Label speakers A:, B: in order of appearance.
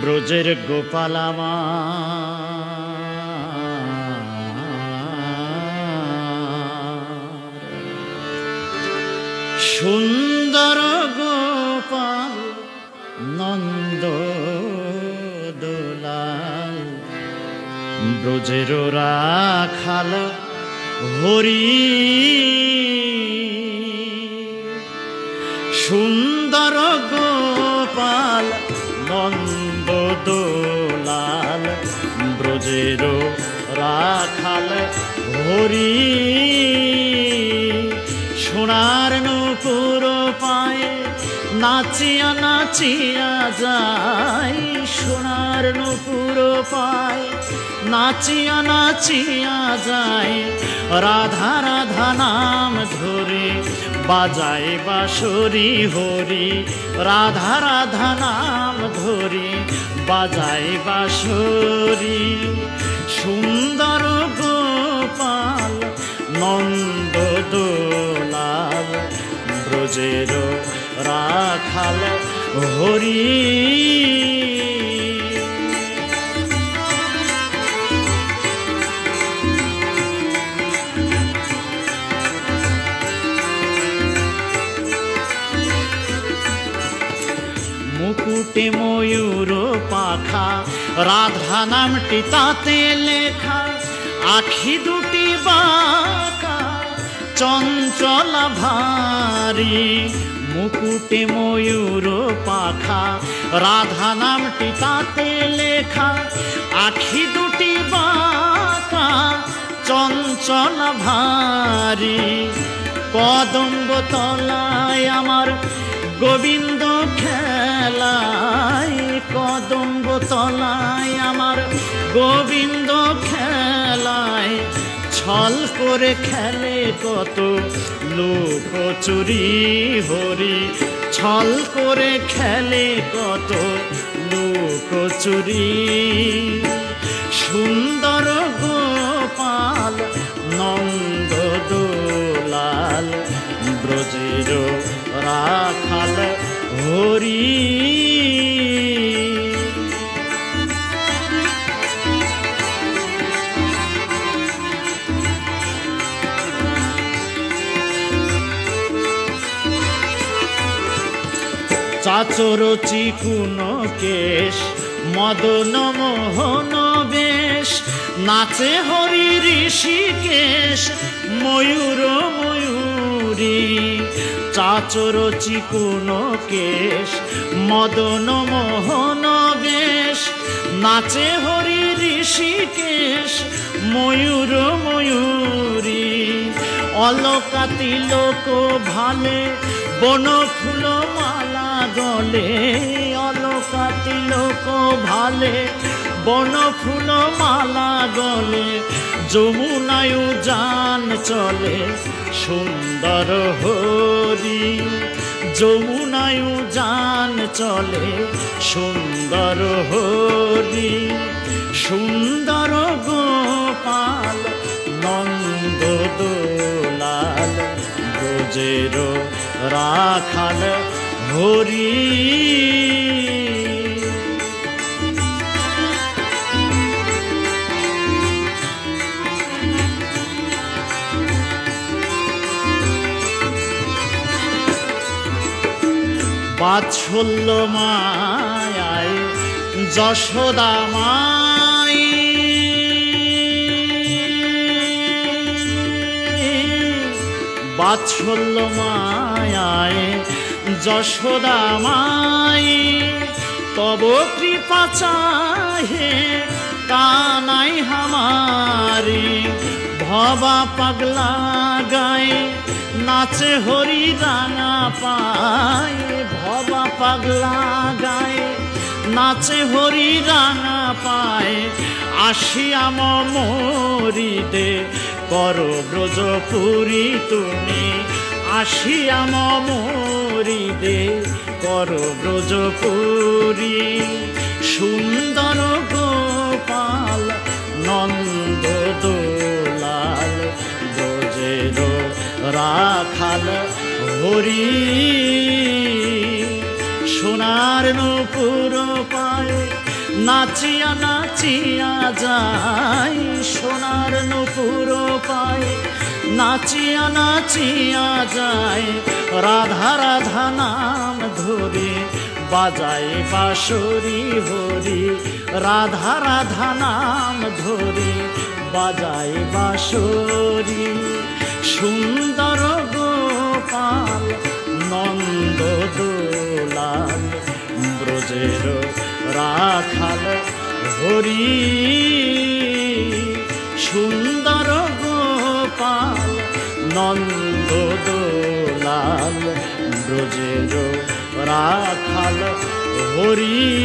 A: ব্রজের গোপাল সুন্দর গোপাল নন্দ দোলাল ব্রজের রাখাল হরি সুন্দর গোপাল নন্দ দোলাল ব্রজের রাখাল হরি সোনার নূপুর পায়ে নাচিয়া নাচিয়া যায় সোনার নূপুর পায়ে নাচিয়া নাচিয়া যায় রাধা রাধা নাম ধরে বাজায় বাঁশরি হরি রাধা রাধা নাম ধরে বাজায় বাঁশরি সুন্দর গোপাল নন্দ দোলাল ব্রজের রাখাল হরি মুকুটে ময়ূর পাখা রাধা নামটি তাতে লেখা আখি দুটি বাঁকা চঞ্চল ভারী মুকুটে ময়ূর পাখা রাধা নামটি তাতে লেখা আখি দুটি বাঁকা চঞ্চল ভারী কদম্ব তলায় আমার গোবিন্দ খেলায় কদম্ব তলায় আমার গোবিন্দ খেলায় ছল করে খেলে কত লুকোচুরি হরি ছল করে খেলে কত লুকোচুরি সুন্দর গোপাল নন্দ দোলাল ব্রজের রাখাল হরি চাচর চিকুন কেশ মদন মোহন বেশ নাচে হরি ঋষিকেশ ময়ূর ময়ূরী চাচর চিকুন কেশ মদন মোহন বেশ নাচে হরি ঋষিকেশ ময়ূর ময়ূরী অলকা তিলক ভালে বন ফুল মালা গলে অলকা তিলক ভালে বন ফুল মালা গলে যমুনায় যান চলে সুন্দর হরি যমুনায় যান চলে সুন্দর হরি সুন্দর গোপাল নন্দ দোলাল ব্রজের রাখাল হরি বাৎসল্য মায়ায় যশোদা মাই বাৎসল্য মায়ায় যশোদা মাই তব কৃপা চাহে কানাই হামারি ভবা পাগলা গায়ে নাচে হরি রাঙা পায় ভবা পাগলা গায়ে নাচে হরি রাঙা পায় আসিয়াম মরিদে করো ব্রজপুরী তুমি আসিয়া মমরিদে করো ব্রজপুরী সুন্দর গোপাল নন্দ দোলাল ব্রজের রাখাল হরি সোনার নূপুর পায়ে নাচিয়া নাচিয়া যায় সোনার নূপুর পায়ে নাচিয়া নাচিয়া যায় রাধা রাধা নাম ধরে বাজায় বাঁশরি হরি রাধা রাধা নাম ধরে বাজায় বাঁশরি সুন্দর গোপাল নন্দ দোলাল ব্রজের রাখাল হরি সুন্দর গোপাল নন্দ দোলাল ব্রজের রাখাল হরি।